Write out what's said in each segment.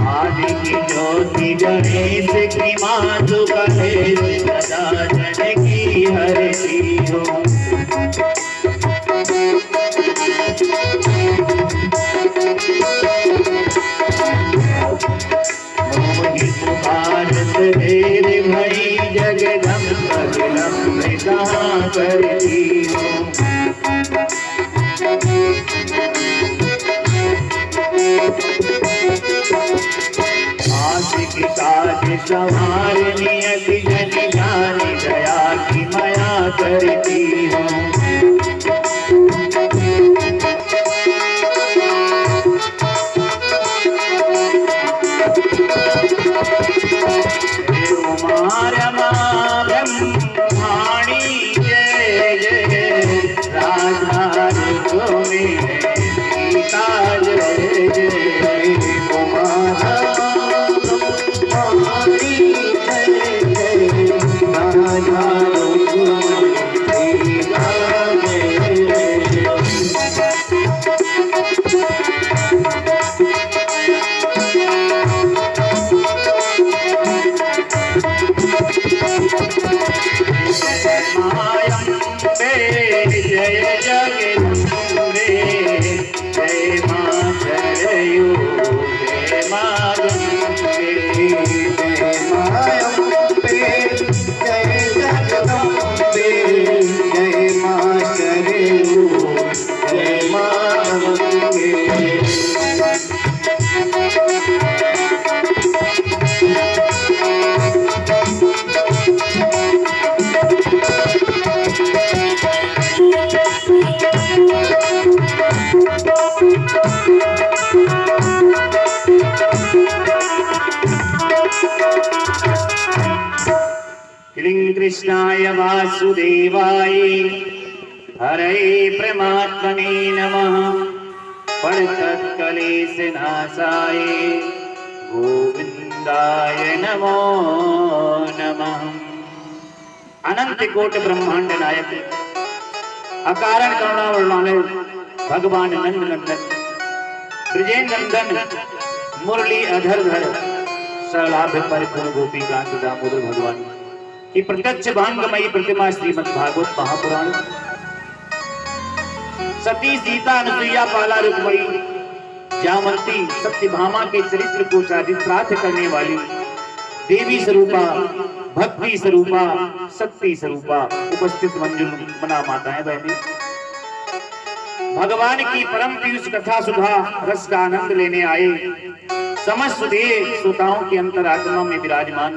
आदि की ज्योति गणेश की मातु गणेश सदा जन की हरती हो। मोहि पुकारत देर भई जगदम्ब विलम्ब कहाँ करती हो। आशिक काज संहार नियति जनि जानि दया की माया करती हो। ब्रह्माणी जय जय राधा में सीता जय जय कुमारा ब्रह्माणी जय जय राधा जय जगदम्बे जय मां सरयू जय मां गंगे जय मां अम्बे जय जगदम्बे जय मां सरयू जय मां गंगे। कृष्णाय वासुदेवाय हरे परमात्मने नमः। पढ़तत्कलेश नाशाय गोविंदाय नमो नमः। अनंत कोट ब्रह्मांड नायक अकारण करुणावतार भगवान नंद नंदन ब्रजेंद्र नंदन मुरली अधरधर सरलाभ परिपूर्ण गोपी कांत दामोदर भगवान की प्रत्यक्ष भांगमयी प्रतिमा श्रीमद् भागवत महापुराण सती सीता अनुसुईया पाला रुक्मणी जामवंती सत्यभामा के चरित्र को चरितार्थ करने वाली देवी स्वरूपा भक्ति स्वरूपा शक्ति स्वरूपा उपस्थित मंजुल मना माताएं बहनें भगवान की परम पीयूष कथा सुधा रस का आनंद लेने आए समस्त श्रोताओं के अंतरात्मा में विराजमान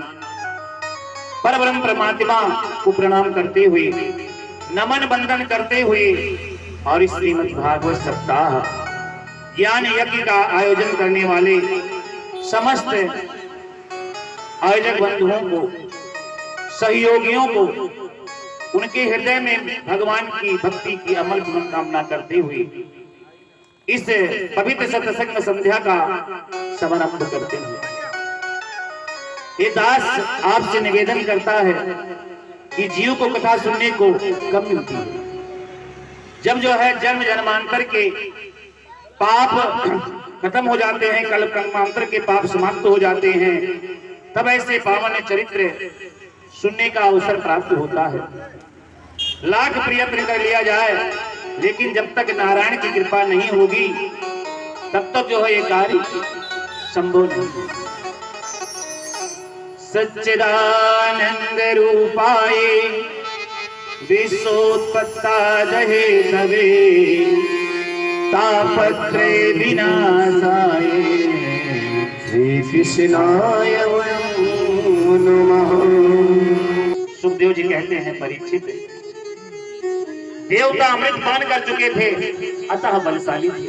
परब्रह्म परमात्मा को प्रणाम करते हुए नमन बंदन करते हुए और श्रीमद् भागवत सप्ताह ज्ञान यज्ञ का आयोजन करने वाले समस्त आयोजक बंधुओं को सहयोगियों को उनके हृदय में भगवान की भक्ति की अमल कामना करते हुए इस पवित्र सत्संग संध्या का समारंभ करते हैं। ये दास आपसे निवेदन करता है कि जीव को कथा सुनने को कम मिलती है। जब जो है जन्म जन्मांतर के पाप खत्म हो जाते हैं, कल्प कर्मांतर के पाप समाप्त हो जाते हैं, तब ऐसे पावन चरित्र सुनने का अवसर प्राप्त होता है। लाख प्रयत्न कर लिया जाए लेकिन जब तक नारायण की कृपा नहीं होगी तब तक जो है ये कार्य संभव नहीं। सच्चिदानंद रूपाय विश्वोत्पत्ताये तवे तापत्रय विनाशाय श्री कृष्णाय नमः। सुखदेव जी कहते हैं परीक्षित देवता अमृत पान कर चुके थे अतः बलशाली थे,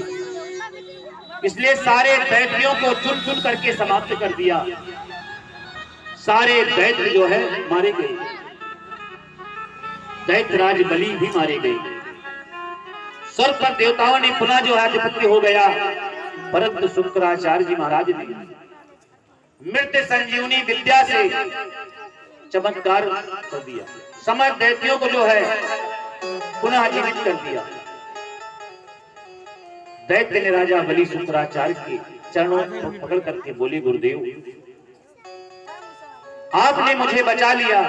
इसलिए सारे दैत्यों को चुन चुन करके समाप्त कर दिया। सारे दैत्य जो है मारे गए, दैत्यराज बलि भी मारे गए। स्वर्ग पर देवताओं ने पुनः जो है आधिपत्य हो गया, परंतु शुक्राचार्य जी महाराज ने मृत संजीवनी विद्या से चमत्कार कर दिया, समस्त दैत्यों को जो है पुनः जीवित कर दिया। दैत्य ने राजा बलि शुक्राचार्य के चरणों को पकड़ करके बोली, गुरुदेव आपने मुझे बचा लिया,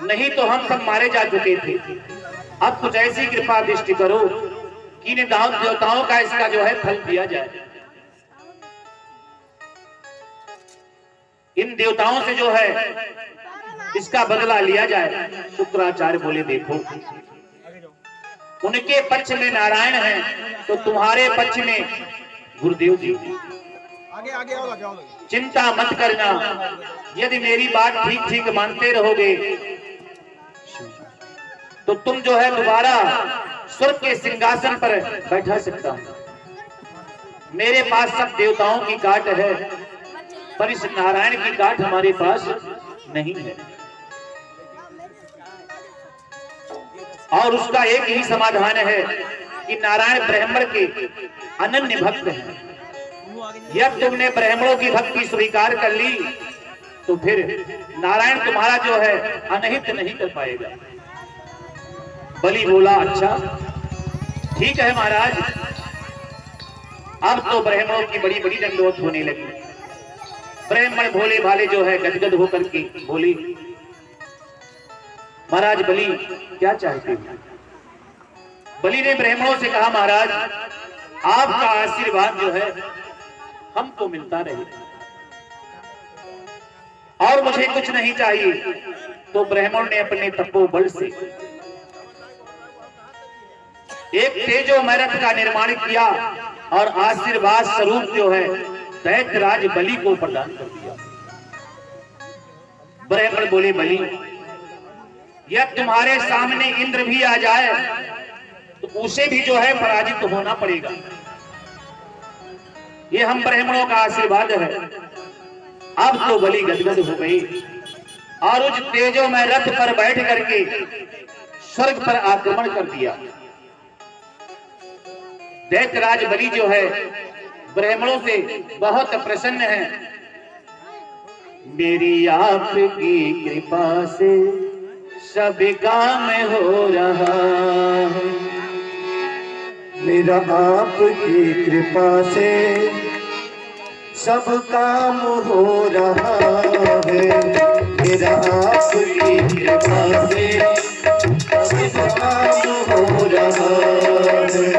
नहीं तो हम सब मारे जा चुके थे। अब कुछ ऐसी कृपा दृष्टि करो कि इन देवताओं का इसका जो है फल दिया जाए, इन देवताओं से जो है इसका बदला लिया जाए। शुक्राचार्य बोले, देखो उनके पक्ष में नारायण हैं तो तुम्हारे पक्ष में गुरुदेव जी। आगे आगे आओ। चिंता मत करना, यदि मेरी बात ठीक ठीक मानते रहोगे तो तुम जो है दोबारा स्वर्ग के सिंहासन पर बैठा सकता हूं। मेरे पास सब देवताओं की काट है, पर इस नारायण की काट हमारे पास नहीं है। और उसका एक ही समाधान है कि नारायण ब्राह्मण के अनन्य भक्त हैं। यदि तुमने ब्राह्मणों की भक्ति स्वीकार कर ली तो फिर नारायण तुम्हारा जो है अनहित नहीं कर पाएगा। बलि बोला, अच्छा ठीक है महाराज। अब तो ब्राह्मणों की बड़ी बड़ी दंडवत होने लगी। ब्राह्मण भोले भाले जो है गदगद होकर के बोली, महाराज बलि क्या चाहते हैं? बलि ने ब्राह्मणों से कहा, महाराज आपका आशीर्वाद जो है हमको मिलता रहे और मुझे कुछ नहीं चाहिए। तो ब्राह्मण ने अपने तपोबल से एक तेजोमय रथ का निर्माण किया और आशीर्वाद स्वरूप जो है दैत्यराज बलि को प्रदान कर दिया। ब्राह्मण बोले, बलि यदि तुम्हारे सामने इंद्र भी आ जाए तो उसे भी जो है पराजित होना पड़ेगा। ये हम ब्राह्मणों का आशीर्वाद है। अब तो बलि गदगद हो गई और उस तेजोमय रथ पर बैठ करके स्वर्ग पर आक्रमण कर दिया। दैत्यराज बलि जो है ब्राह्मणों से बहुत प्रसन्न है। मेरी आपकी कृपा से सब काम हो रहा है, मेरा आपकी कृपा से सब काम हो रहा है, मेरा आपकी कृपा से सब काम हो रहा है।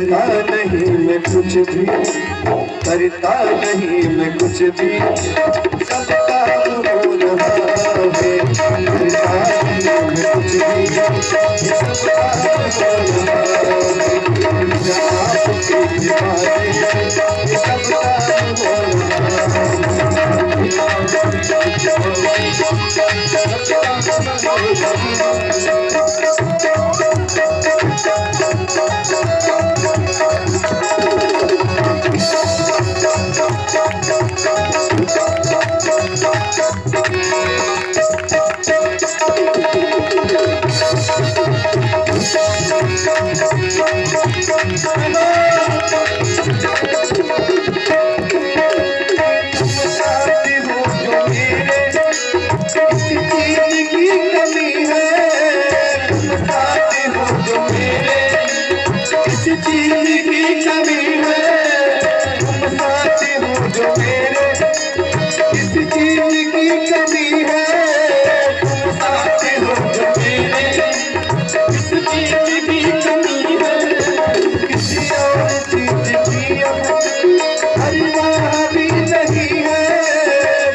करता नहीं मैं कुछ भी, सब काम हो रहा है, करता नहीं मैं कुछ भी, सब काम हो रहा है, आपकी कृपा से सब काम हो रहा है। जो मेरे, किस चीज की कमी है, तुम साथ हो जो मेरे, किस चीज की कमी है, किसी और चीज की अब परवाह भी नहीं है,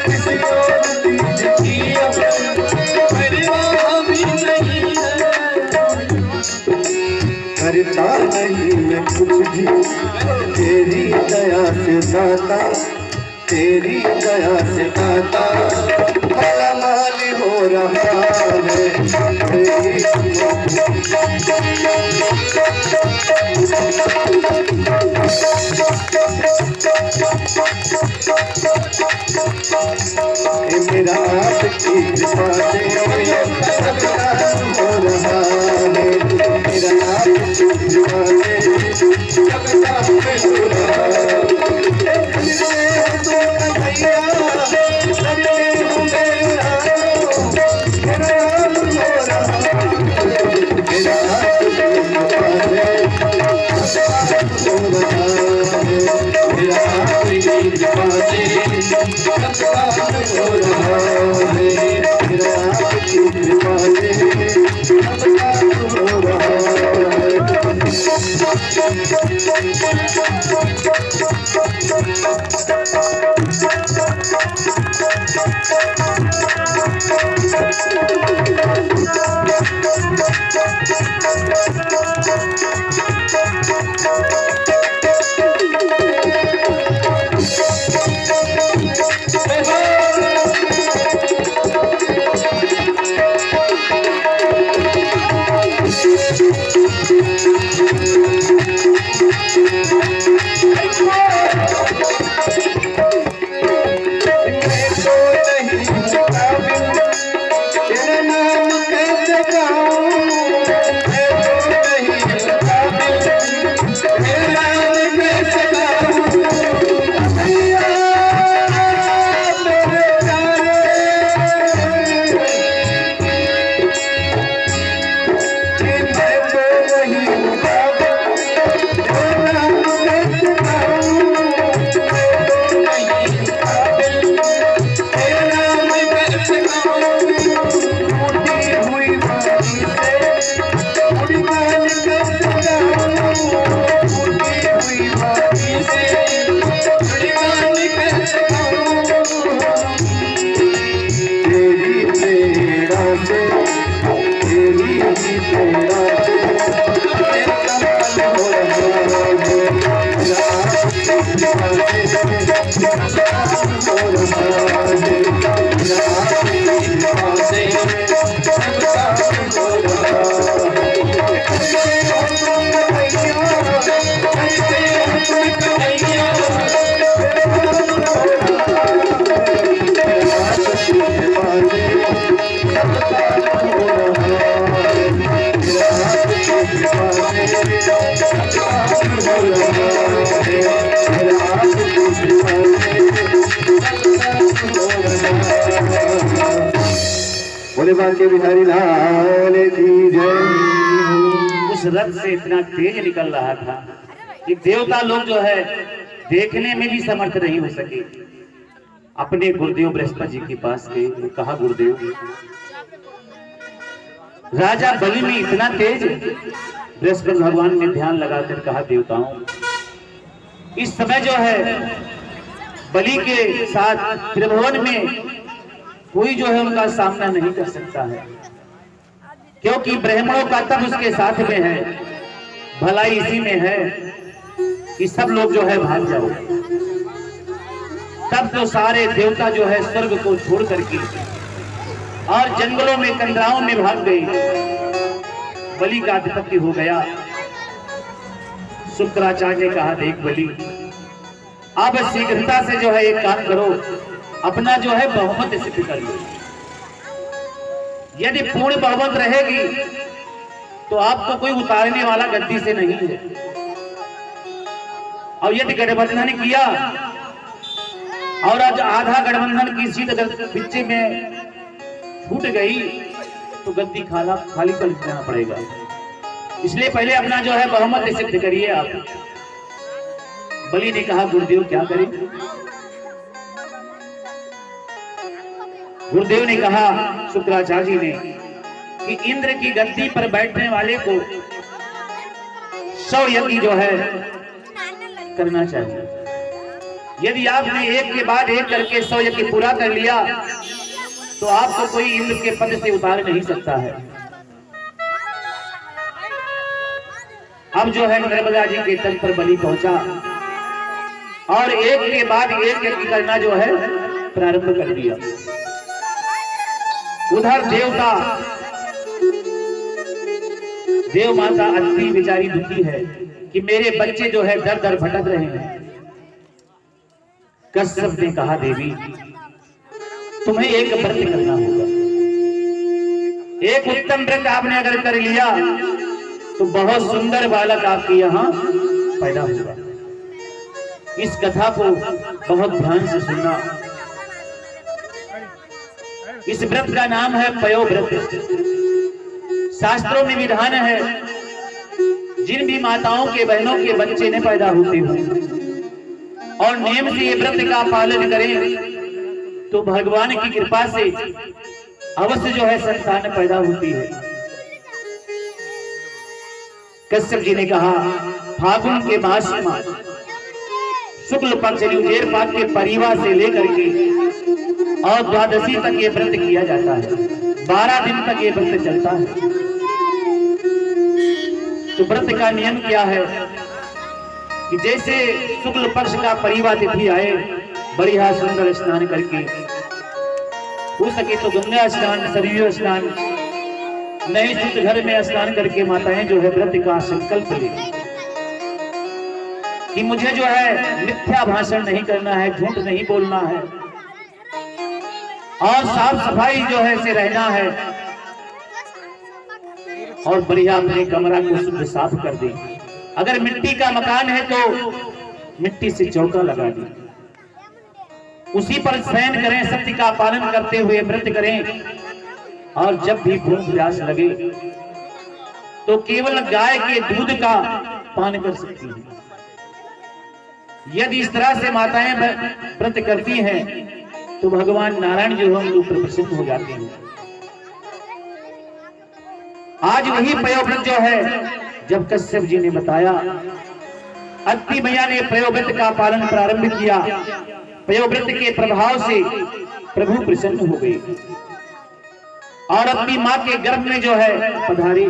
किसी और चीज की अब परवाह भी नहीं है। करता नहीं मैं कुछ भी तेरी दया से दाता, तेरी दया से दाता, माला माल हो रहा है मेरा आपकी कृपा से सब काम हो रहा है, मेरा आपकी कृपा से सब काम हो रहा है। बोले बांके बिहारी लाल की जय। उस रथ से इतना तेज निकल रहा था कि देवता लोग जो है देखने में भी समर्थ नहीं हो सके। अपने गुरुदेव बृहस्पति जी के पास गए, कहा गुरुदेव राजा बलि में इतना तेज। बृहस्पति भगवान ने ध्यान लगाकर कहा देवताओं इस समय जो है बलि के साथ त्रिभुवन में कोई जो है उनका सामना नहीं कर सकता है, क्योंकि ब्राह्मणों का तब उसके साथ में है, भलाई इसी में है कि सब लोग जो है भाग जाओ। तब तो सारे देवता जो है स्वर्ग को छोड़ करके और जंगलों में कंदराओं में भाग गए। बलि का आधिपत्य हो गया। शुक्राचार्य ने कहा देख बलि अब शीघ्रता से जो है एक काम करो, अपना जो है बहुमत सिद्ध कर लो। यदि पूर्ण बहुमत रहेगी तो आपको कोई उतारने वाला गद्दी से नहीं है। और यदि गठबंधन किया और आज आधा गठबंधन की सीट अगर पीछे में छूट गई तो गद्दी खाली कर देना पड़ेगा। इसलिए पहले अपना जो है बहुमत सिद्ध करिए आप। बलि ने कहा गुरुदेव क्या करें? गुरुदेव ने कहा शुक्राचार्य जी ने कि इंद्र की गद्दी पर बैठने वाले को 100 यज्ञ जो है करना चाहिए। यदि आपने एक के बाद एक करके 100 यज्ञ पूरा कर लिया तो आपको कोई इंद्र के पद से उतार नहीं सकता है। अब जो है नर्मदा जी के तट पर बलि पहुंचा और एक के बाद एक यज्ञ करना जो है प्रारंभ कर दिया। उधर देव माता अति बेचारी दुखी है कि मेरे बच्चे जो है दर दर भटक रहे हैं। कश्यप ने कहा देवी तुम्हें एक व्रत करना होगा। एक उत्तम व्रत आपने अगर कर लिया तो बहुत सुंदर बालक आपके यहाँ पैदा होगा। इस कथा को बहुत ध्यान से सुनना। इस व्रत का नाम है पयो व्रत। शास्त्रों में विधान है जिन भी माताओं के बहनों के बच्चे न पैदा होते हो और नियम से ये व्रत का पालन करें तो भगवान की कृपा से अवश्य जो है संतान पैदा होती है। कश्यप जी ने कहा फागुन के मास में शुक्ल पक्ष उजेर पाक के परिवार से लेकर के और द्वादशी तक ये व्रत किया जाता है। 12 दिन तक ये व्रत चलता है। तो व्रत का नियम क्या है कि जैसे शुक्ल पक्ष का परिवार तिथि आए बढ़िया सुंदर स्नान करके हो सके तो गंगा स्नान सरयू स्नान नहीं शुद्ध घर में स्नान करके माताएं जो है व्रत का संकल्प ले कि मुझे जो है मिथ्या भाषण नहीं करना है, झूठ नहीं बोलना है और साफ सफाई जो है से रहना है और बढ़िया अपने कमरा को शुद्ध साफ कर दे। अगर मिट्टी का मकान है तो मिट्टी से चौका लगा दे, उसी पर शयन करें, सत्य का पालन करते हुए व्रत करें और जब भी भूख प्यास लगे तो केवल गाय के दूध का पान कर सकती है। यदि इस तरह से माताएं व्रत करती हैं तो भगवान नारायण जो हम लोग प्रसन्न हो जाते हैं। आज वही पयोव्रत जो है जब कश्यप जी ने बताया, अत्ति मैया ने पयोव्रत का पालन प्रारंभ किया। पयोव्रत के प्रभाव से प्रभु प्रसन्न हो गए और अपनी मां के गर्भ में जो है पधारी।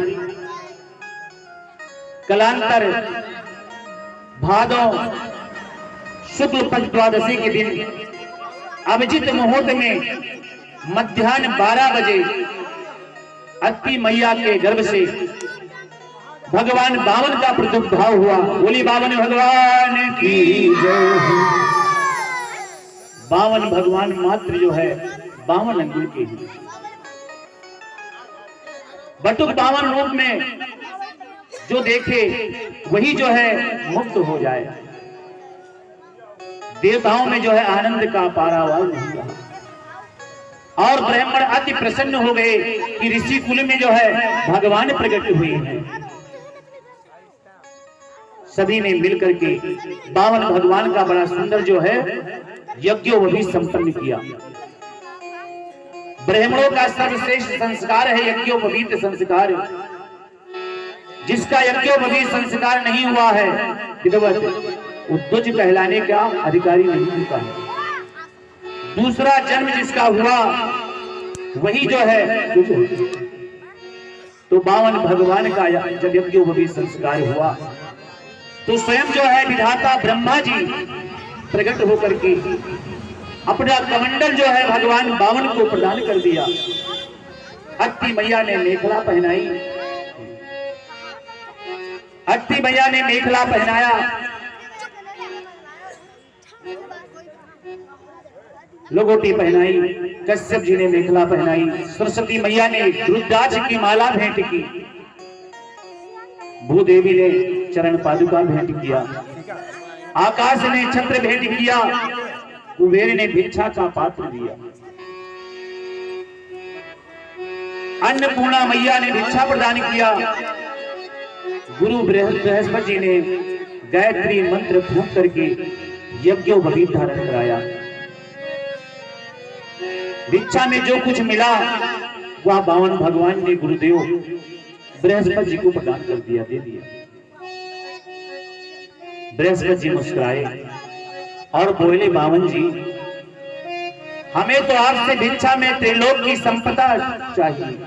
कलांतर भादों शुक्ल पक्ष द्वादशी के दिन अभिजित मुहूर्त में मध्याह्न 12 बजे अत्ति मैया के गर्भ से भगवान बामन का प्रादुर्भाव हुआ। बोली बामन भगवान की जय। बामन भगवान मात्र जो है 52 अंगुल के ही बटुक 52 रूप में जो देखे वही जो है मुक्त हो जाए। देवताओं में जो है आनंद का पारावार नहीं रहा और ब्राह्मण अति प्रसन्न हो गए कि ऋषि कुल में जो है भगवान प्रकट हुए हैं। सभी ने मिलकर के 52 भगवान का बड़ा सुंदर जो है यज्ञोपवीत संपन्न किया। ब्राह्मणों का सर्वश्रेष्ठ संस्कार है यज्ञोपवीत संस्कार। जिसका यज्ञोपवीत संस्कार नहीं हुआ है विधवत उद्वज कहलाने का अधिकारी नहीं होता है। दूसरा जन्म जिसका हुआ वही जो है तो 52 भगवान का जब यज्ञोपवीत संस्कार हुआ तो स्वयं जो है विधाता ब्रह्मा जी प्रकट होकर के अपना कमंडल जो है भगवान 52 को प्रदान कर दिया। अत्ति मैया ने मेखला पहनाई, अत्ति मैया ने मेखला पहनाया। लोगोटी पहनाई, कश्यप जी ने मेखला पहनाई, सरस्वती मैया ने रुद्राक्ष की माला भेंट की, भूदेवी ने चरण पादुका भेंट किया, आकाश ने छत्र भेंट किया, कुबेर ने भिक्षा का पात्र दिया, अन्नपूर्णा मैया ने भिक्षा प्रदान किया, गुरु बृहस्पति जी ने गायत्री मंत्र फूंक करके यज्ञोपवीत धारण कराया। भिक्षा में जो कुछ मिला वह बावन भगवान ने गुरुदेव बृहस्पति जी को प्रदान कर दिया, दे दिया। बृहस्पति जी मुस्कुराए और बोले, बावन जी हमें तो आपसे भिक्षा में त्रिलोक की संपदा चाहिए।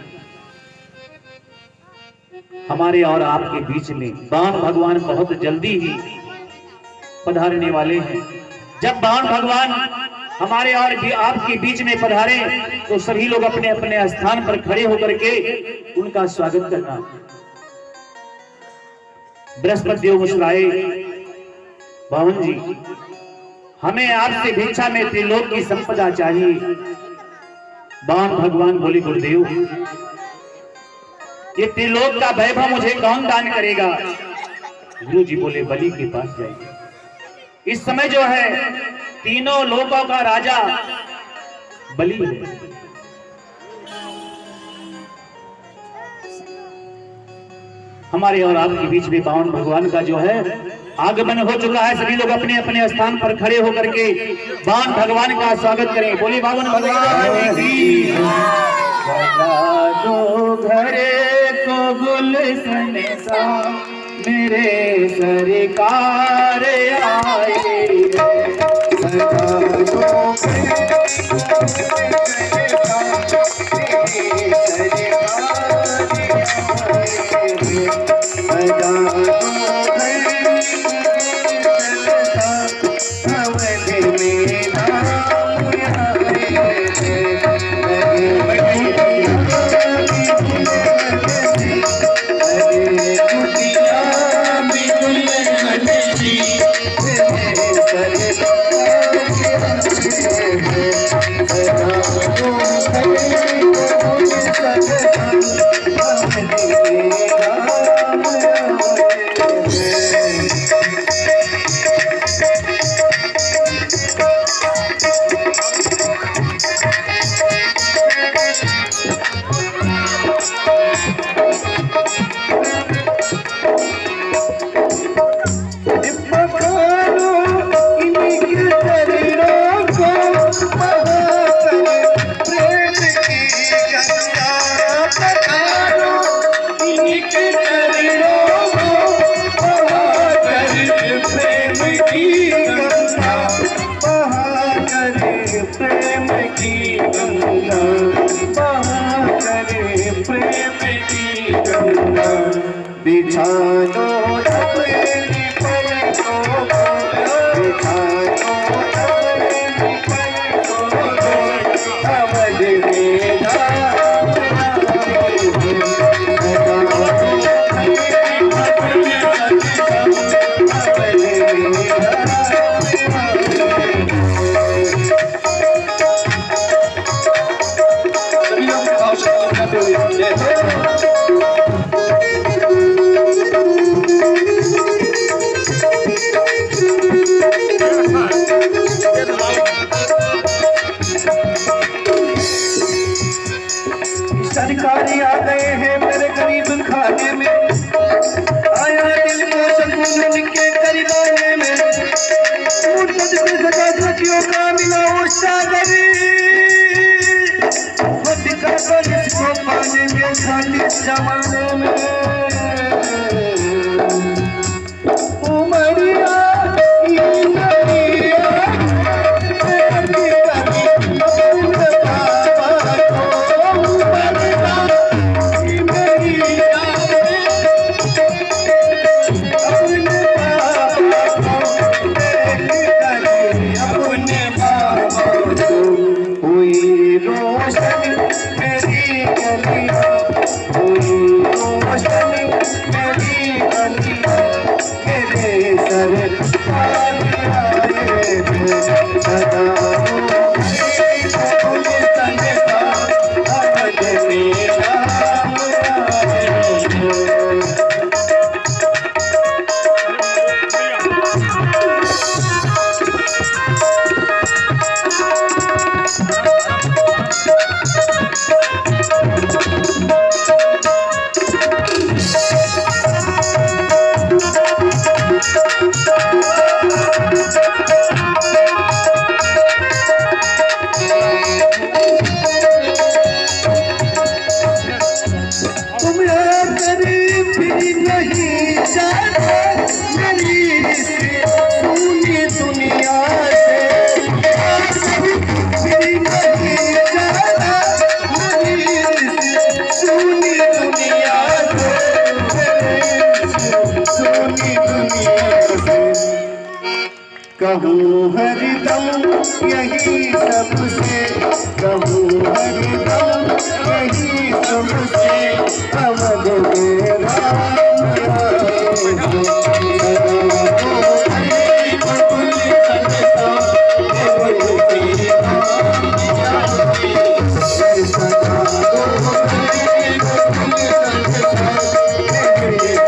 हमारे और आपके बीच में बावन भगवान बहुत जल्दी ही पधारने वाले हैं। जब बावन भगवान हमारे और भी आपके बीच में पधारे तो सभी लोग अपने अपने स्थान पर खड़े होकर के उनका स्वागत करना। बृहस्पति देव मुस्कुराए, बावन जी हमें आपसे भिक्षा में त्रिलोक की संपदा चाहिए। बावन भगवान बोले, गुरुदेव ये त्रिलोक का वैभव मुझे कौन दान करेगा? गुरु जी बोले, बलि के पास जाइए। इस समय जो है तीनों लोकों का राजा बलि है। हमारे और आपके बीच में बावन भगवान का जो है आगमन हो चुका है। सभी लोग अपने अपने स्थान पर खड़े होकर के बावन भगवान का स्वागत करें। बोली बावन भगवान की। दो घरे को गुलशन सा मेरे सरकार आए, बिछानो अपनी पलकों को, बिछानो अपनी पलकों को, अवध में सरकारी आ गए हैं मेरे करीब खाने में, आया दिल को सकून उनके करीब आने में, सखियों का मिला वो सागर, जिसको पाने में खाली जमाने में उमरिया रोशनी सबसे कहूँ हरदम यही तुमसे अवध में राम आए जो सदा को हरे बकुल करता देव तेरी नाम जाए सदा को हरे बकुल करता देव तेरी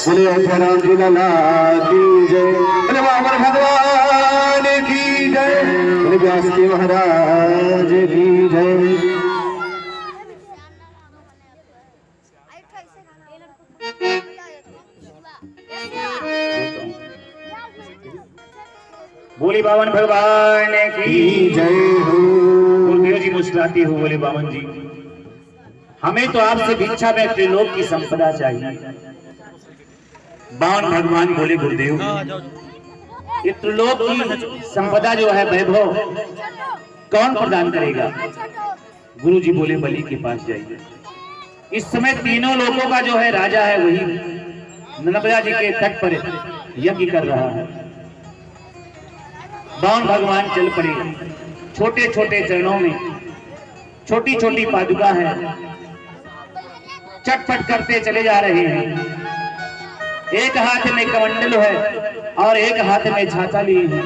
बोले राम जी लाला की जय, बोले वामन भगवान की जय, बोले व्यास जी महाराज की जय। बोले बावन भगवान की जय हो। गुरुदेव जी मुस्कुराते हो, बोले बावन जी हमें तो आपसे भिक्षा में त्रिलोक की संपदा चाहिए। बावन भगवान बोले गुरुदेव ये त्रिलोक की संपदा जो है वैभव कौन प्रदान करेगा? गुरु जी बोले बलि के पास जाइए। इस समय तीनों लोकों का जो है राजा है वही नर्मदा जी के तट पर यज्ञ कर रहा है। बावन भगवान चल पड़े, छोटे छोटे चरणों में छोटी छोटी पादुका है, चटपट करते चले जा रहे हैं। एक हाथ में कमंडल है और एक हाथ में छाता लिए हैं।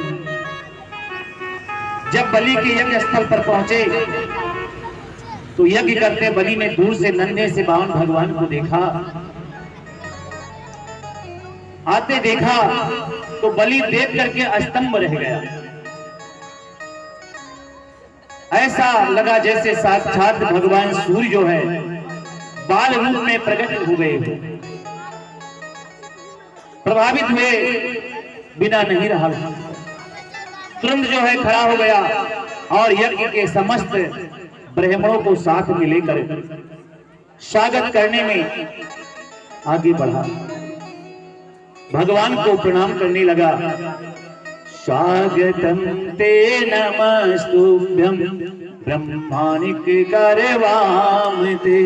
जब बलि के यज्ञ स्थल पर पहुंचे तो यज्ञ करते बलि ने दूर से नन्हे से बावन भगवान को देखा। आते देखा तो बलि देख करके अस्तंभ रह गया। ऐसा लगा जैसे साक्षात भगवान सूर्य जो है बाल रूप में प्रकट हो गए। प्रभावित हुए बिना नहीं रहा, तुरंत जो है खड़ा हो गया और यज्ञ के समस्त ब्राह्मणों को साथ में लेकर स्वागत करने में आगे बढ़ा। भगवान को प्रणाम करने लगा। स्वागतम ते नमस्तुभ्यं ब्रह्माणिक करवाम ते।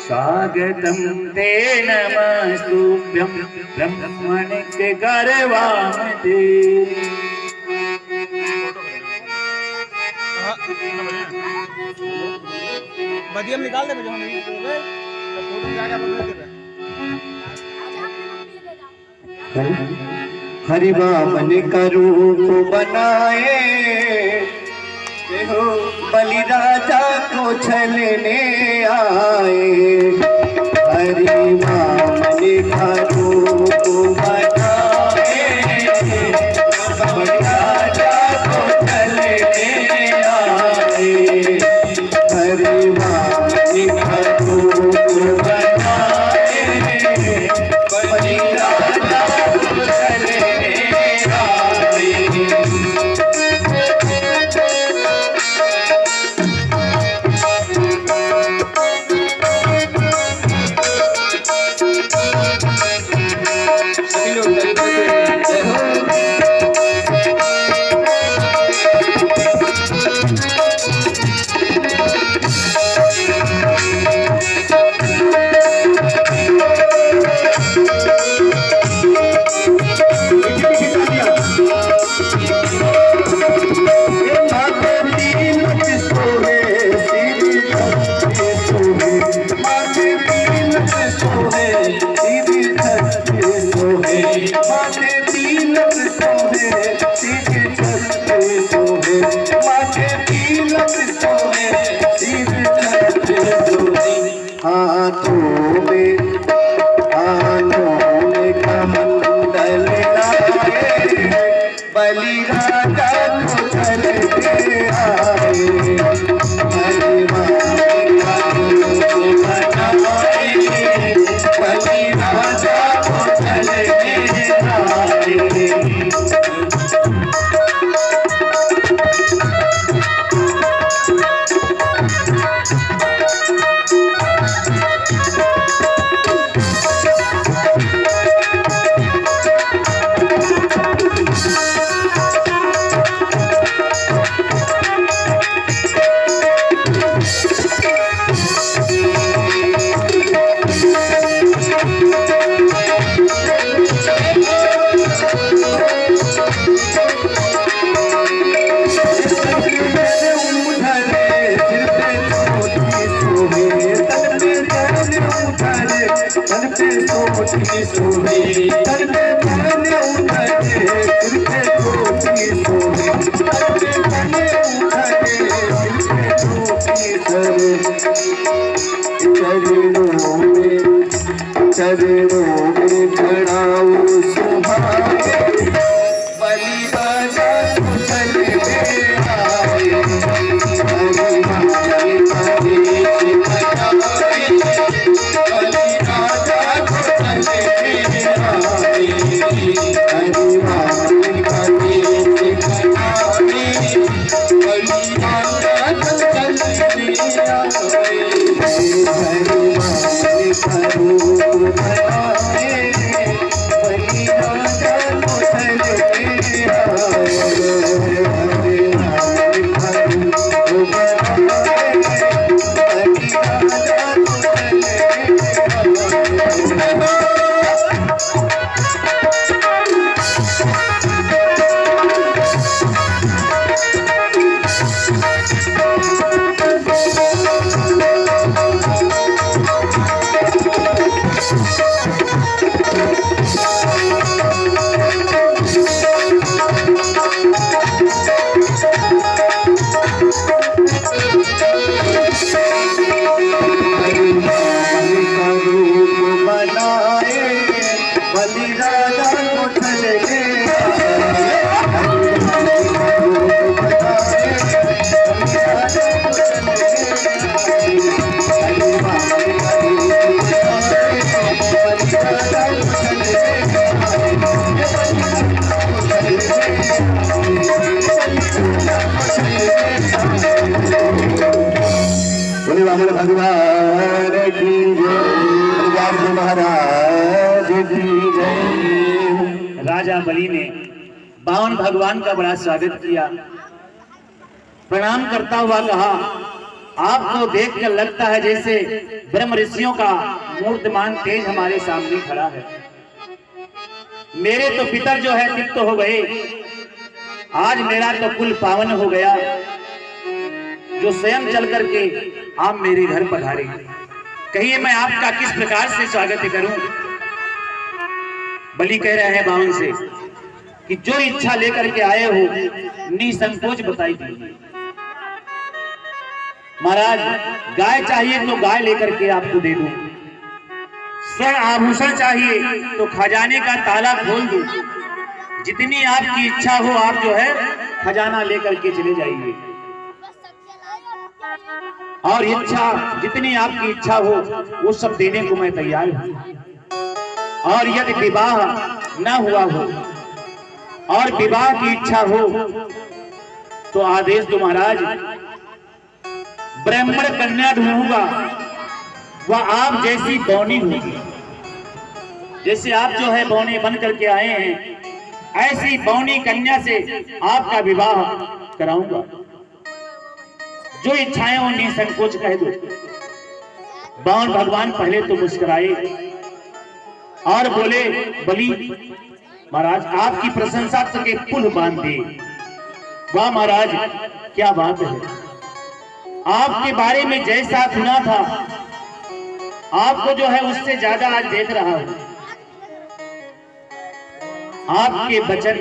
स्वागतम ते नमस्तुभ्यं ब्रह्माणिक करवाम ते। बदियम निकाल दे मुझे नहीं तो फोटो जाके अपन दे हरि वामन का रूप बनाए हो बलि राजा को छलने आए। हरि वामन का रूप बनाए बलि राजा को छलने आए। हरि वामन का रूप बनाए बलि राजा को छलने कोठी सोहे करते मैंने उठा के दिल पे कोठी सोहे करते मैंने उठा के दिल पे कोठी सोहे चरणों में खड़ाओ सुहागे बलि राजा को चले आए हरि मंगल करेश खटाए बलि राजा को चले आए हरि मंगल करेश खटाए बलि राजा को चले आए हरि मंगल करो बनाए बलि राजा को चले भगवान की जय महाराज की जय। राजा बलि ने बावन भगवान का बड़ा स्वागत किया, प्रणाम करता हुआ कहा, आपको देखकर लगता है जैसे ब्रह्म ऋषियों का मूर्तिमान तेज हमारे सामने खड़ा है। मेरे तो पितर जो है तृप्त हो गए, आज मेरा तो कुल पावन हो गया, जो स्वयं चल करके आप मेरे घर पधारे। कहिए मैं आपका किस प्रकार से स्वागत करूं। बलि कह रहे हैं बावन से कि जो इच्छा लेकर के आए हो निसंकोच बताई दीजिए। महाराज गाय चाहिए तो गाय लेकर के आपको दे दूं, स्वर्ण आभूषण चाहिए तो खजाने का ताला खोल दूं, जितनी आपकी इच्छा हो आप जो है खजाना लेकर के चले जाइए, और इच्छा जितनी आपकी इच्छा हो वो सब देने को मैं तैयार हूं। और यदि विवाह न हुआ हो और विवाह की इच्छा हो तो आदेश दो महाराज, ब्राह्मण कन्या ढूंढूंगा, वह आप जैसी बौनी होगी, जैसे आप जो है बौने बन करके आए हैं, ऐसी बौनी कन्या से आपका विवाह कराऊंगा। जो इच्छाएं हो निसंकोच कह दो। बावन भगवान पहले तो मुस्कुराए और बोले, बलि महाराज आपकी प्रशंसा के पुल बांध दे। वाह महाराज क्या बात है, आपके बारे में जैसा सुना था आपको जो है उससे ज्यादा आज देख रहा हूं। आपके वचन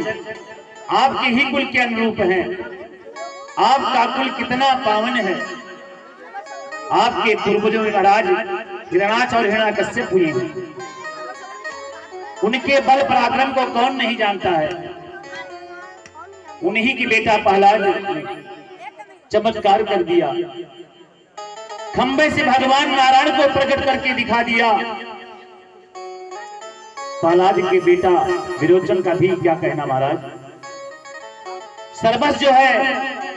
आपके ही कुल के अनुरूप हैं, आपका कुल कितना पावन है। आपके पूर्वजों में महाराज हिरणाक्ष और हिरण्यकश्यप हुए हैं, उनके बल पराक्रम को कौन नहीं जानता है। उन्हीं की बेटा प्रहलाद ने चमत्कार कर दिया, खंबे से भगवान नारायण को प्रकट करके दिखा दिया। प्रहलाद के बेटा विरोचन का भी क्या कहना महाराज, सर्वस्व जो है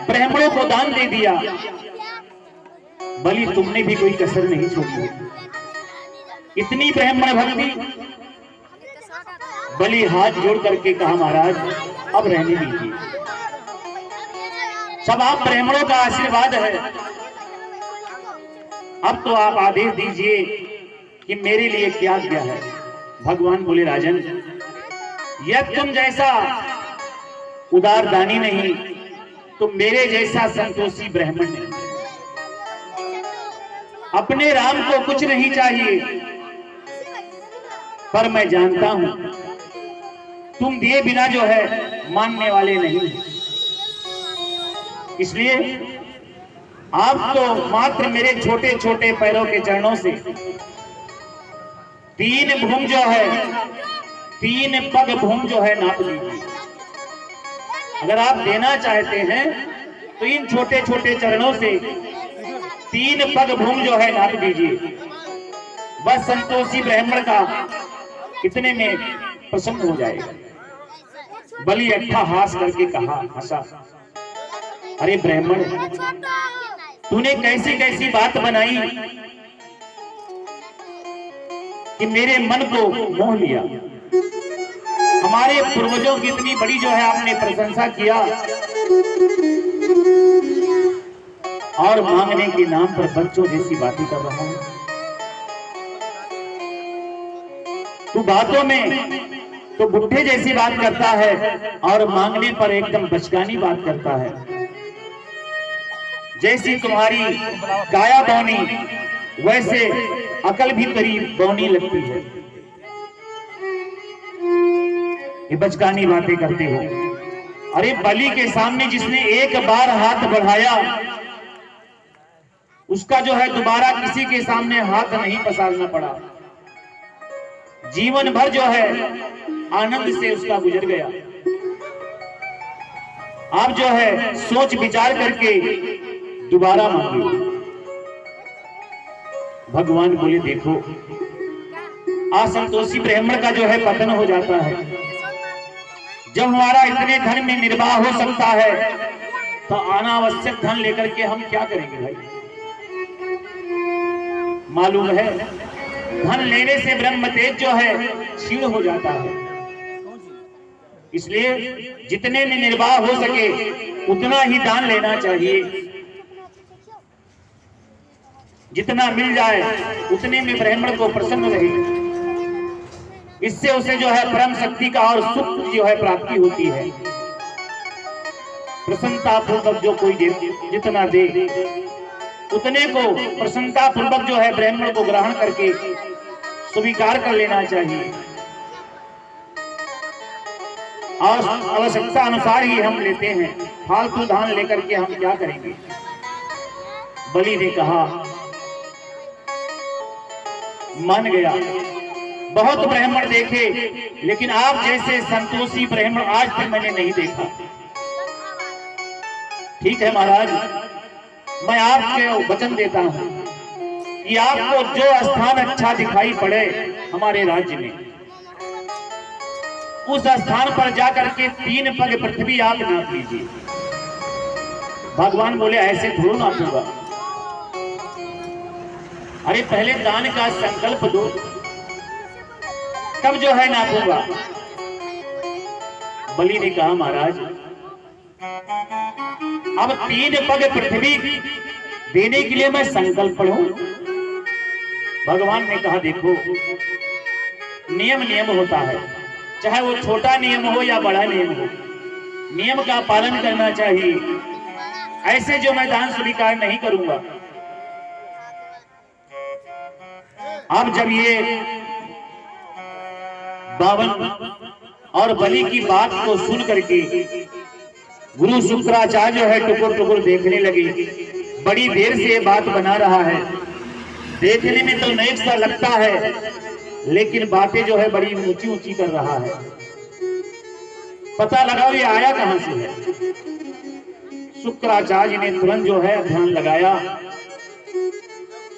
ब्राह्मणों को दान दे दिया। बलि तुमने भी कोई कसर नहीं छोड़ी, इतनी ब्राह्मण भक्ति। बलि हाथ जोड़ करके कहा, महाराज अब रहने दीजिए, सब आप ब्राह्मणों का आशीर्वाद है। अब तो आप आदेश दीजिए कि मेरे लिए क्या आज्ञा है। भगवान बोले, राजन यदि तुम जैसा उदार दानी नहीं तो मेरे जैसा संतोषी ब्राह्मण नहीं। अपने राम को कुछ नहीं चाहिए, पर मैं जानता हूं तुम दिए बिना जो है मानने वाले नहीं। इसलिए आप तो मात्र मेरे छोटे छोटे पैरों के चरणों से 3 भूम जो है 3 पग भूम जो है नाप लीजिए। अगर आप देना चाहते हैं तो इन छोटे छोटे चरणों से 3 पग भूम जो है नाप दीजिए। बस संतोषी ब्राह्मण का इतने में प्रसन्न हो जाएगा। बलि अट्ठा हास करके कहा, हंसा, अरे ब्राह्मण, तूने कैसी कैसी बात बनाई कि मेरे मन को मोह लिया। हमारे पूर्वजों की इतनी बड़ी जो है आपने प्रशंसा किया और मांगने के नाम पर बच्चों जैसी बातें कर रहा हूं। तू बातों में तो बुढ़े जैसी बात करता है और मांगने पर एकदम बचकानी बात करता है। जैसी तुम्हारी काया बौनी वैसे अकल भी करीब बौनी लगती है। ये बचकानी बातें करते हो। अरे बलि के सामने जिसने एक बार हाथ बढ़ाया उसका जो है दोबारा किसी के सामने हाथ नहीं पसारना पड़ा। जीवन भर जो है आनंद से उसका गुजर गया। आप जो है सोच विचार करके दोबारा मांगिए। भगवान बोले, देखो असंतोषी ब्राह्मण का जो है पतन हो जाता है। जब हमारा इतने धन में निर्वाह हो सकता है तो अनावश्यक धन लेकर के हम क्या करेंगे भाई? मालूम है धन लेने से ब्रह्म तेज जो है क्षीण हो जाता है। इसलिए जितने में निर्वाह हो सके उतना ही दान लेना चाहिए। जितना मिल जाए उतने में ब्राह्मण को प्रसन्न रहे। इससे उसे जो है परम शक्ति का और सुख जो है प्राप्ति होती है। प्रसन्नता पूर्वक जो कोई दे, जितना दे उतने को प्रसन्नता पूर्वक जो है ब्राह्मण को ग्रहण करके स्वीकार कर लेना चाहिए। और आवश्यकता अनुसार ही हम लेते हैं। फालतू दान लेकर के हम क्या करेंगे? बलि ने कहा, मान गया। बहुत ब्राह्मण देखे लेकिन आप जैसे संतोषी ब्राह्मण आज तक मैंने नहीं देखा। ठीक है महाराज, मैं आपको वचन देता हूं कि आपको जो स्थान अच्छा दिखाई पड़े हमारे राज्य में उस स्थान पर जाकर के 3 पग पृथ्वी आप नाप लीजिए। भगवान बोले, ऐसे थोड़ा नापूंगा। अरे पहले दान का संकल्प दो तब जो है नापूंगा। बलि ने कहा, महाराज अब 3 पग पृथ्वी देने के लिए मैं संकल्प पढ़ूं? भगवान ने कहा, देखो नियम होता है, चाहे वो छोटा नियम हो या बड़ा नियम हो, नियम का पालन करना चाहिए। ऐसे जो मैं दान स्वीकार नहीं करूंगा। अब जब ये बावन और बलि की बात को सुन करके गुरु शुक्राचार्य जो है टुकुर टुकुर देखने लगे। बड़ी देर से ये बात बना रहा है। देखने में तो नेक सा लगता है लेकिन बातें जो है बड़ी ऊंची ऊंची कर रहा है। पता लगाओ ये आया कहां से है। शुक्राचार्य ने तुरंत जो है ध्यान लगाया।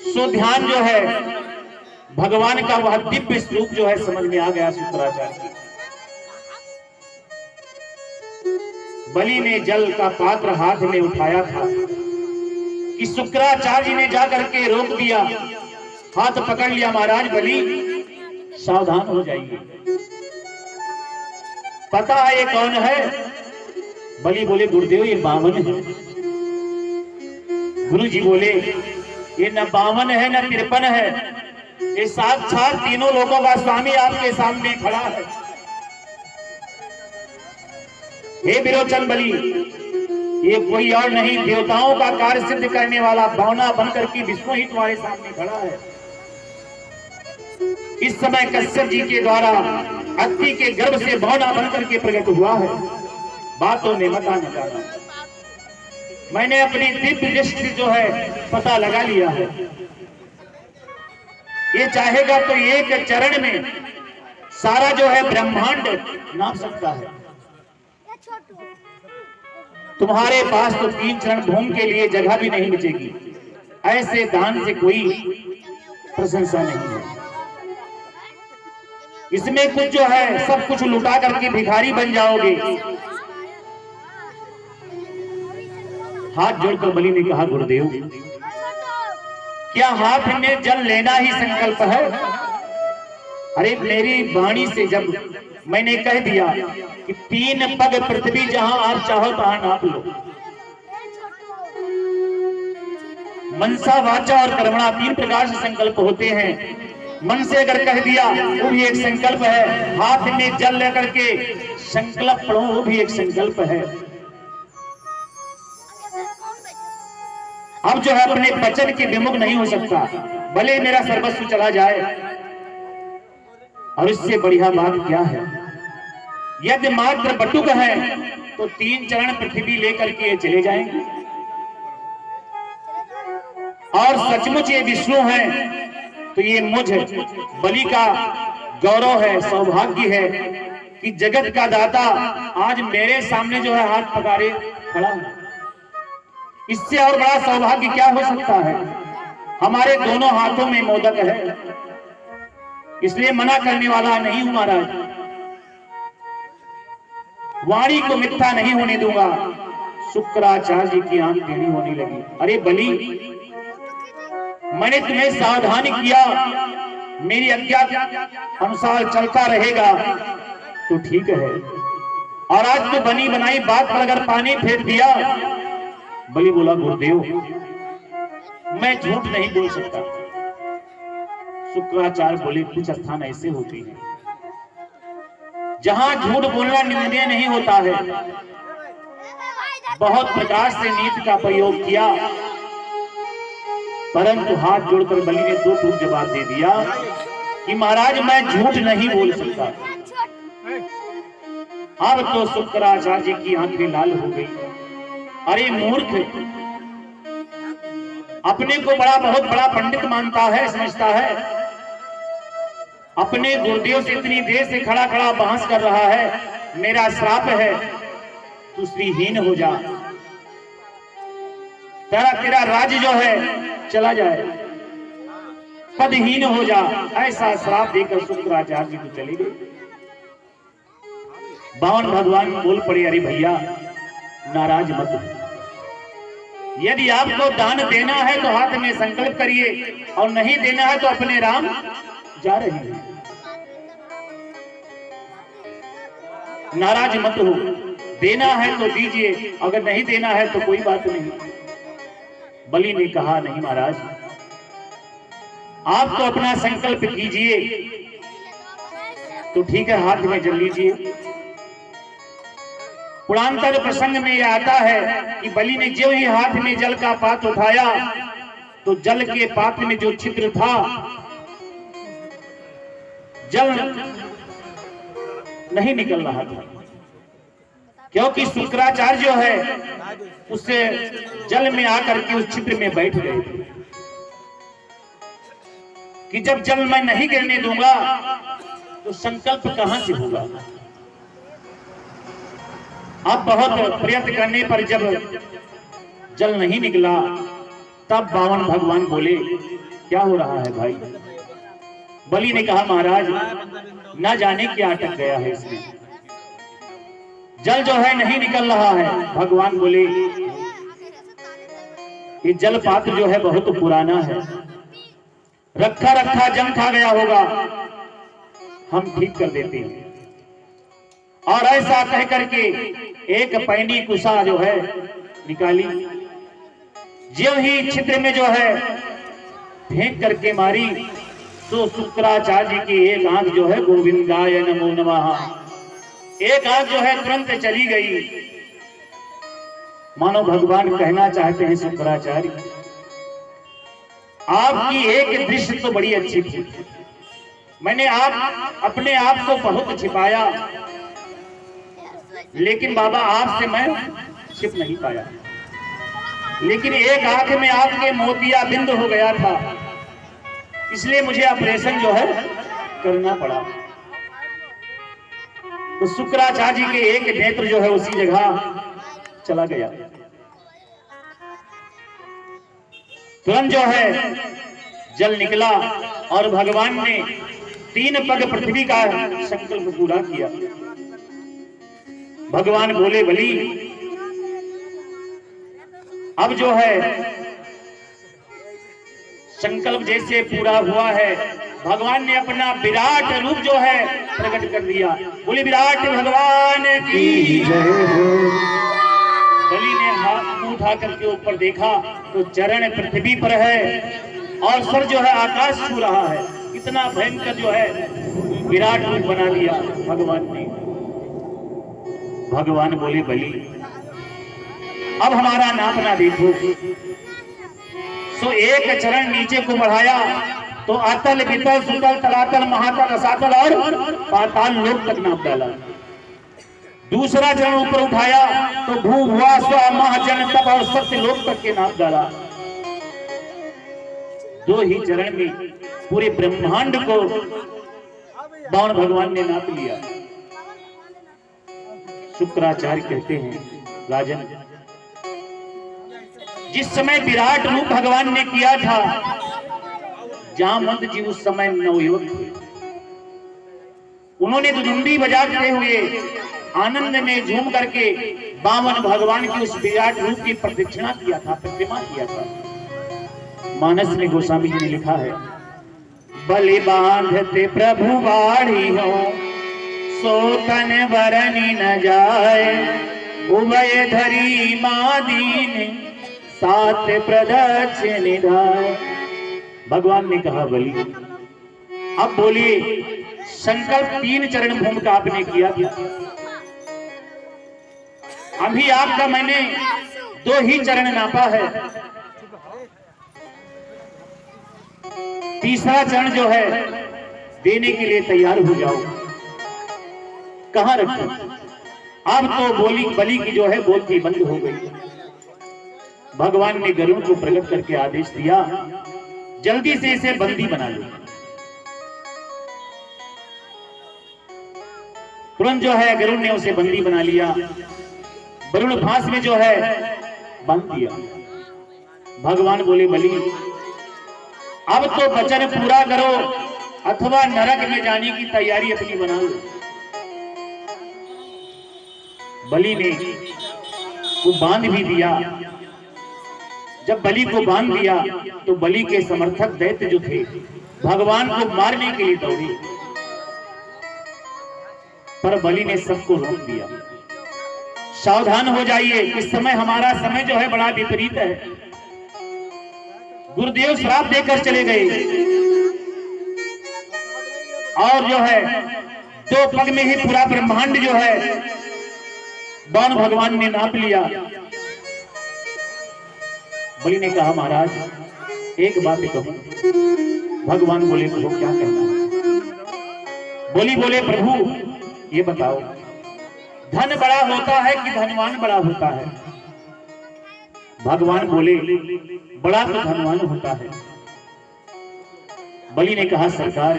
सो ध्यान जो है भगवान का वह दिव्य स्वरूप जो है समझ में आ गया शुक्राचार्य की। बलि ने जल का पात्र हाथ में उठाया था कि शुक्राचार्य ने जाकर के रोक दिया, हाथ पकड़ लिया। महाराज बलि सावधान हो जाइए। पता है ये कौन है? बलि बोले, गुरुदेव ये बामन है। गुरु जी बोले, ये न बामन है न 53 है, ये साक्षात तीनों लोगों का स्वामी आपके सामने खड़ा है। हे विरोचन बलि, ये कोई और नहीं देवताओं का कार्य सिद्ध करने वाला भावना बनकर के विष्णु ही तुम्हारे सामने खड़ा है। इस समय कश्यप जी के द्वारा अत्रि के गर्भ से बौना बनकर के प्रकट हुआ है। बातों ने मता न जाना, मैंने अपनी दिव्य दृष्टि जो है पता लगा लिया है। ये चाहेगा तो एक चरण में सारा जो है ब्रह्मांड नाप सकता है। तुम्हारे पास तो 3 चरण भूमि के लिए जगह भी नहीं बचेगी। ऐसे दान से कोई प्रशंसा नहीं है। इसमें कुछ जो है सब कुछ लुटा करके भिखारी बन जाओगे। हाथ जोड़कर बलि ने कहा, गुरुदेव क्या हाथ में जल लेना ही संकल्प है? अरे मेरी वाणी से जब मैंने कह दिया कि 3 पग पृथ्वी जहां आप चाहो तहां नाप लो। मनसा, वाचा और कर्मणा 3 प्रकार से संकल्प होते हैं। मन से अगर कह दिया वो भी एक संकल्प है। हाथ में जल लेकर के संकल्प पढ़ो वो भी एक संकल्प है। अब जो है अपने वचन के विमुख नहीं हो सकता, भले मेरा सर्वस्व चला जाए। और इससे बढ़िया बात क्या है? यदि मात्र बटुक है तो 3 चरण पृथ्वी लेकर के चले जाएंगे। और सचमुच ये विष्णु है तो ये मुझ बलि का गौरव है, सौभाग्य है कि जगत का दाता आज मेरे सामने जो है हाथ पकारे खड़ा है। इससे और बड़ा सौभाग्य क्या हो सकता है? हमारे दोनों हाथों में मोदक है, इसलिए मना करने वाला नहीं हूं महाराज। वाणी को मिथ्या नहीं होने दूंगा। शुक्राचार्य जी की आंख टेढ़ी होने लगी। अरे बलि, मैंने तुम्हें सावधान किया, मेरी आज्ञा अनुसार चलता रहेगा तो ठीक है। और आज तो बनी बनाई बात पर अगर पानी फेर दिया। बलि बोला, गुरुदेव मैं झूठ नहीं बोल सकता। शुक्राचार्य बोले, कुछ स्थान ऐसे होते हैं जहां झूठ बोलना निंदनीय नहीं होता है। बहुत प्रकार से नीति का प्रयोग किया, परंतु हाथ जोड़कर बलि ने 2 टूक जवाब दे दिया कि महाराज मैं झूठ नहीं बोल सकता। अब तो शुक्राचार्य जी की आंखें लाल हो गई। अरे मूर्ख, अपने को बहुत बड़ा पंडित मानता है, समझता है। अपने गुरुदेव से इतनी देर से खड़ा खड़ा बहस कर रहा है। मेरा श्राप है तू श्रीहीन हो जा, तेरा राज्य जो है चला जाए, पदहीन हो जा। ऐसा श्राप देकर शुक्राचार्य जी तो चले गए। बावन भगवान बोल पड़े, अरे भैया नाराज मत हो। यदि आपको दान देना है तो हाथ में संकल्प करिए, और नहीं देना है तो अपने राम जा रहे हैं। नाराज मत हो, देना है तो दीजिए, अगर नहीं देना है तो कोई बात नहीं। बलि ने कहा, नहीं महाराज, आप तो अपना संकल्प कीजिए तो ठीक है, हाथ में जल लीजिए। पुरांतर प्रसंग में यह आता है कि बलि ने जो ही हाथ में जल का पात्र उठाया तो जल के पात्र में जो छिद्र था, जल नहीं निकल रहा था, क्योंकि शुक्राचार्य जो है उससे जल में आकर के उस छिद्र में बैठ गए थे कि जब जल मैं नहीं गिरने दूंगा तो संकल्प कहां से होगा। अब बहुत प्रयत्न करने पर जब जल नहीं निकला तब बावन भगवान बोले, क्या हो रहा है भाई? बलि ने कहा, महाराज न जाने क्या अटक गया है इसमें, जल जो है नहीं निकल रहा है। भगवान बोले, ये जल पात्र जो है बहुत पुराना है, रखा रखा जंग खा गया होगा, हम ठीक कर देते हैं। और ऐसा कह करके एक पैनी कुशा जो है निकाली, जो ही छिद्र में जो है फेंक करके मारी तो शुक्राचार्य जी की एक आंख जो है, गोविंदाय नमो नमः, एक आंख जो है तुरंत चली गई। मानो भगवान कहना चाहते हैं, शुक्राचार्य आपकी एक दृष्टि तो बड़ी अच्छी थी, मैंने अपने आप को बहुत छिपाया, लेकिन बाबा आपसे मैं छिप नहीं पाया। लेकिन एक आंख में आपके मोतिया बिंद हो गया था, इसलिए मुझे ऑपरेशन जो है करना पड़ा। तो शुक्राचार्य जी के एक नेत्र जो है उसी जगह चला गया। तुरंत जो है जल निकला और भगवान ने 3 पग पृथ्वी का संकल्प पूरा किया। भगवान बोले बलि अब जो है संकल्प जैसे पूरा हुआ है, भगवान ने अपना विराट रूप जो है प्रकट कर दिया। बोले विराट भगवान की जय हो। बलि ने हाथ उठा करके ऊपर देखा तो चरण पृथ्वी पर है और सर जो है आकाश छू रहा है। इतना भयंकर जो है विराट रूप बना दिया भगवान ने। भगवान बोले बलि अब हमारा नापना देखो। सो एक चरण नीचे को बढ़ाया तो अतल वितल सुतल तलातल महातल रसातल और पाताल लोक तक नाप डाला। दूसरा चरण ऊपर उठाया तो भू भुआ स्व मह जन तप और सत्य लोक तक के नाप डाला। 2 ही चरण में पूरे ब्रह्मांड को बाण भगवान ने नाप लिया। शुक्राचार्य कहते हैं राजन, जिस समय विराट रूप भगवान ने किया था, जामवंत जी उस समय नवयुवक थे। उन्होंने दुदुंबी बजाते हुए आनंद में झूम करके बामन भगवान की उस विराट रूप की प्रदक्षिणा किया था, प्रतिमा किया था। मानस में गोस्वामी जी ने लिखा है, बलि बांधते प्रभु बाढ़ी हो सो तन बरनी न जाए, उभय धरी मादीन सात प्रदक्षिण निधाय। भगवान ने कहा बलि अब बोलिए, संकल्प 3 चरण भूमि का आपने किया था, अभी आपका मैंने 2 ही चरण नापा है। तीसरा चरण जो है देने के लिए तैयार हो जाओ। कहां रखो? अब तो बलि की जो है बोलती बंद हो गई। भगवान ने गरुड़ को प्रकट करके आदेश दिया, जल्दी से इसे बंदी बना लो। तुरंत जो है गरुड़ ने उसे बंदी बना लिया। वरुण फांस में जो है बांध दिया। भगवान बोले बलि अब तो वचन पूरा करो अथवा नरक में जाने की तैयारी अपनी बना लो। बलि ने वो बांध भी दिया। जब बलि को बांध दिया तो बलि के समर्थक दैत्य जो थे भगवान को मारने के लिए दौड़े, पर बलि ने सबको रोक दिया। सावधान हो जाइए, इस समय हमारा समय जो है बड़ा विपरीत है। गुरुदेव श्राप देकर चले गए और जो है 2 पग में ही पूरा ब्रह्मांड जो है बाण भगवान ने नाप लिया। बलि ने कहा महाराज एक बात कहूं। भगवान बोले प्रभु क्या कहना है? बलि बोले प्रभु ये बताओ, धन बड़ा होता है कि धनवान बड़ा होता है? भगवान बोले बड़ा तो धनवान होता है। बलि ने कहा सरकार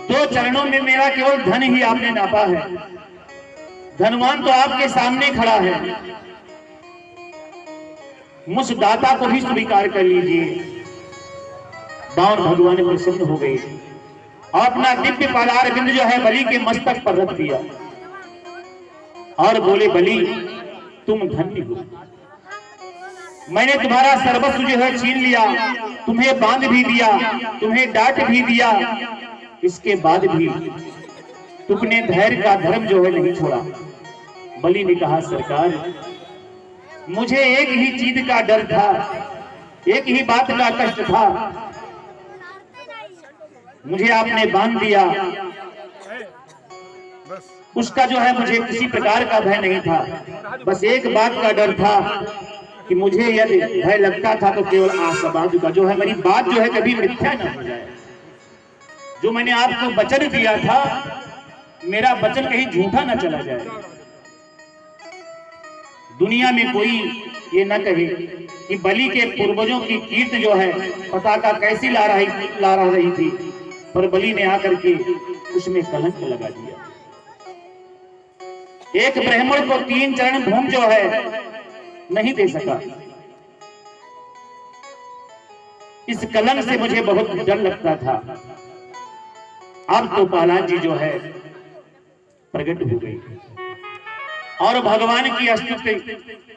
2 चरणों में मेरा केवल धन ही आपने नापा है, धनवान तो आपके सामने खड़ा है। मुझ दाता को भी स्वीकार कर लीजिए। बाण भगवान प्रसन्न हो गए और अपना दिव्य पादार बिंद जो है बलि के मस्तक पर रख दिया और बोले बलि तुम धन्य हो, मैंने तुम्हारा सर्वस्व जो है छीन लिया, तुम्हें बांध भी दिया, तुम्हें डांट भी दिया, इसके बाद भी तुमने धैर्य का धर्म जो है नहीं छोड़ा। बलि ने कहा सरकार मुझे एक ही चीज का डर था, एक ही बात का कष्ट था, मुझे आपने बांध दिया, उसका जो है मुझे किसी प्रकार का भय नहीं था। बस एक बात का डर था कि मुझे यदि भय लगता था तो केवल आशावाद का जो है मेरी बात जो है कभी मिथ्या न हो जाए। जो मैंने आपको वचन दिया था, मेरा वचन कहीं झूठा ना चला जाए। दुनिया में कोई ये न कहे कि बलि के पूर्वजों की कीर्ति जो है पताका कैसी ला रही थी, पर बलि ने आकर के उसमें कलंक लगा दिया। एक ब्राह्मण को 3 चरण भूमि जो है नहीं दे सका। इस कलंक से मुझे बहुत डर लगता था। अब तो प्रहलाद जी जो है प्रकट हो गई और भगवान की स्तुति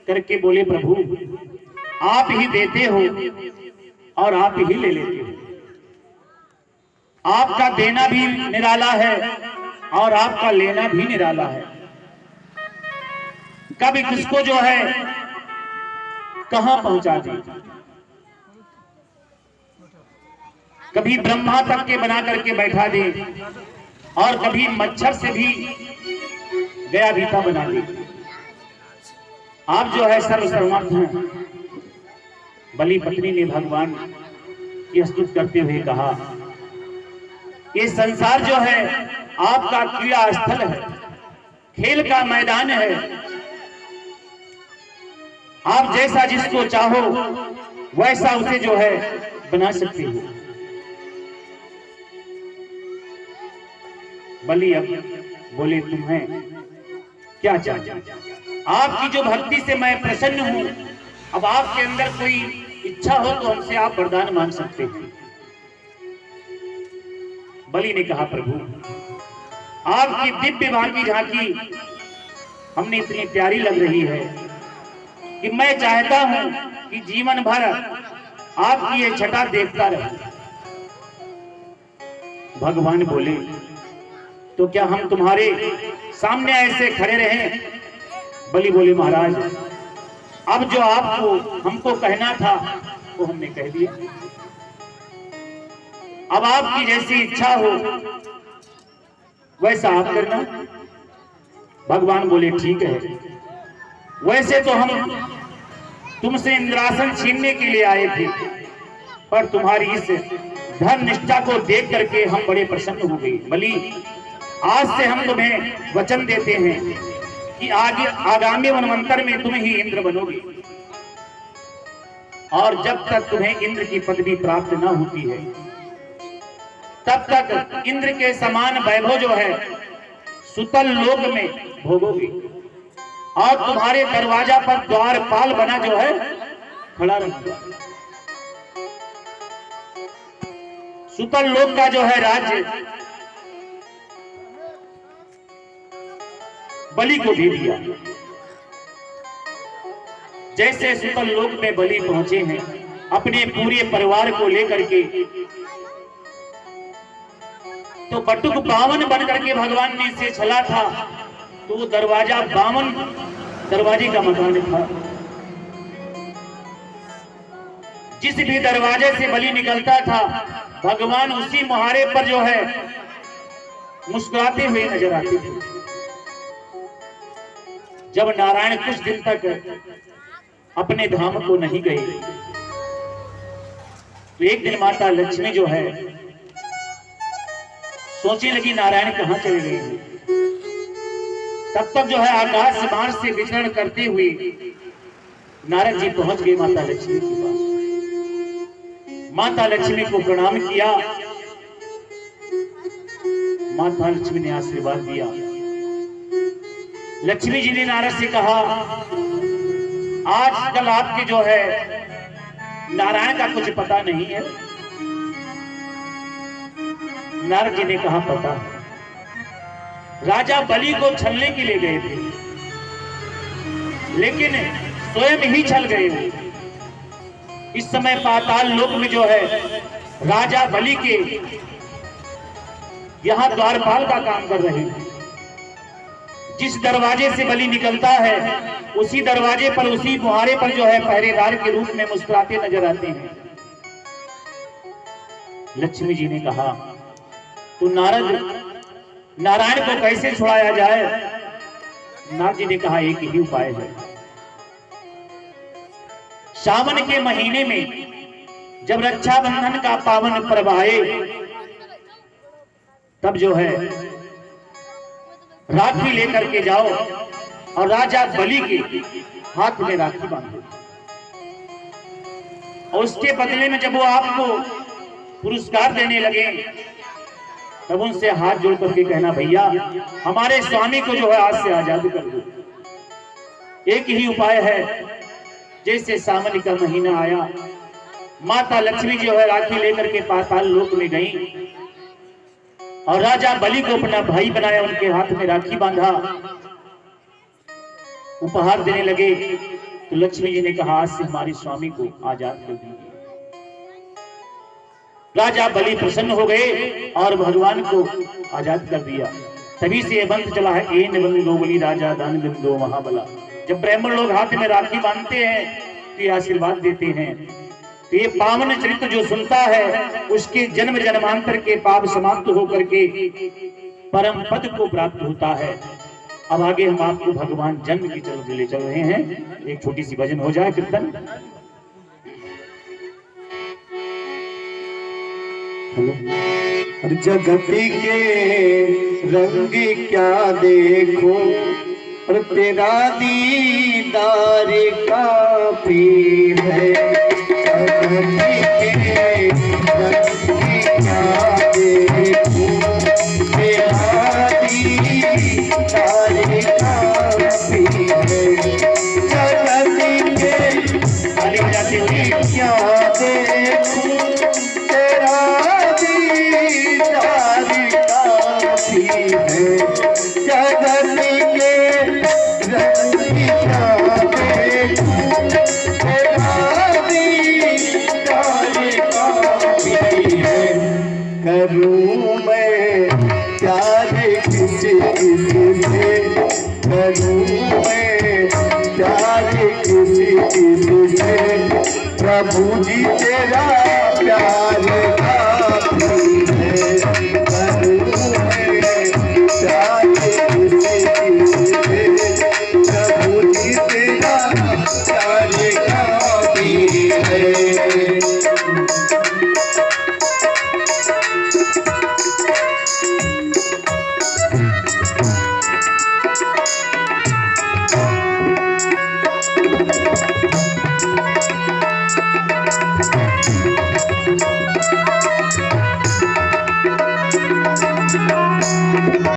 करके बोले, प्रभु आप ही देते हो और आप ही ले लेते हो। आपका देना भी निराला है और आपका लेना भी निराला है। कभी किसको जो है कहां पहुंचा दी, कभी ब्रह्मा तक के बना करके बैठा दे और कभी मच्छर से भी गया भीता बना दे। आप जो है सर्वसमर्थ हैं। बलि पत्नी ने भगवान की स्तुति करते हुए कहा, ये संसार जो है आपका क्रीड़ा स्थल है, खेल का मैदान है। आप जैसा जिसको चाहो वैसा उसे जो है बना सकते हो। बलि अब बोले, तुम्हें क्या चाहिए? आपकी जो भक्ति से मैं प्रसन्न हूं। अब आपके अंदर कोई इच्छा हो तो हमसे आप वरदान मांग सकते हैं। बलि ने कहा, प्रभु आपकी दिव्य भागी झांकी हमने इतनी प्यारी लग रही है कि मैं चाहता हूं कि जीवन भर आपकी ये छटा देखता रहूं। भगवान बोले, तो क्या हम तुम्हारे सामने ऐसे खड़े रहें? बलि बोले, महाराज अब जो आपको हमको कहना था वो हमने कह दिया। अब आपकी जैसी इच्छा हो वैसा आप करना। भगवान बोले, ठीक है। वैसे तो हम तुमसे इंद्रासन छीनने के लिए आए थे, पर तुम्हारी इस धर्म निष्ठा को देख करके हम बड़े प्रसन्न हो गए। बलि आज से हम तुम्हें वचन देते हैं कि आगामी मनवंतर में तुम ही इंद्र बनोगे, और जब तक तुम्हें इंद्र की पदवी प्राप्त न होती है तब तक इंद्र के समान वैभव जो है सुतल लोक में भोगोगे, और तुम्हारे दरवाजा पर द्वारपाल बना जो है खड़ा रहेगा। सुतल लोक का जो है राज्य बलि को भी दिया। जैसे सुतल लोक में बलि पहुंचे हैं अपने पूरे परिवार को लेकर के, तो बटुक 52 बन करके भगवान ने इसे छला था, तो वो दरवाजा 52 दरवाजे का मकान था। जिस भी दरवाजे से बलि निकलता था भगवान उसी मुहारे पर जो है मुस्कुराते हुए नजर आते थे। जब नारायण कुछ दिन तक अपने धाम को नहीं गए तो एक दिन माता लक्ष्मी जो है सोचने लगी नारायण कहां चले गए हैं। तब तक जो है आकाश मार्ग से विचरण करते हुए नारद जी पहुंच गए माता लक्ष्मी के पास। माता लक्ष्मी को प्रणाम किया। माता लक्ष्मी ने आशीर्वाद दिया। लक्ष्मी जी ने नारद से कहा, आजकल आपके जो है नारायण का कुछ पता नहीं है। नारद जी ने कहा, पता है। राजा बलि को छलने के लिए गए थे, लेकिन स्वयं ही छल गए। इस समय पाताल लोक में जो है राजा बलि के यहां द्वारपाल का काम कर रहे हैं। जिस दरवाजे से बलि निकलता है उसी दरवाजे पर, उसी मुहारे पर जो है पहरेदार के रूप में मुस्कुराते नजर आते हैं। लक्ष्मी जी ने कहा, तो नारायण को कैसे छुड़ाया जाए? नारद जी ने कहा, एक ही उपाय है। सावन के महीने में जब रक्षाबंधन का पावन पर्व आए तब जो है राखी लेकर के जाओ और राजा बलि के हाथ में राखी बांधो, और उसके बदले में जब वो आपको पुरस्कार देने लगे तब उनसे हाथ जोड़ करके कहना, भैया हमारे स्वामी को जो है आज से आजाद कर दो। एक ही उपाय है, जैसे सावन का महीना आया, माता लक्ष्मी जो है राखी लेकर के पाताल लोक में गई और राजा बलि को अपना भाई बनाया, उनके हाथ में राखी बांधा, उपहार देने लगे। तो लक्ष्मी जी ने कहा, आज से हमारे स्वामी को आजाद कर दीजिए। राजा बलि प्रसन्न हो गए और भगवान को आजाद कर दिया। तभी से ये मंत्र चला है, एन बंदो बलि राजा दान बंदो महाबला। जब ब्राह्मण लोग हाथ में राखी बांधते हैं तो ये आशीर्वाद देते हैं। तो ये पावन चरित्र जो सुनता है उसके जन्म जन्मांतर के पाप समाप्त होकर के परम पद को प्राप्त होता है। अब आगे हम आपको भगवान जन्म की तरफ ले चल रहे हैं। एक छोटी सी भजन हो जाए, कीर्तन। जगत के रंग क्या देखो और तेरा दीदार काफी है। जगत के रंग क्या देखो तेरा दीदार काफी है। जगत के क्या देखो करूं मैं प्यार किसी से, करूं मैं प्यार किसी से, प्रभु जी तेरा प्यार काफी है। करूं मैं प्यार किसी से, प्रभु जी तेरा प्यार काफी है।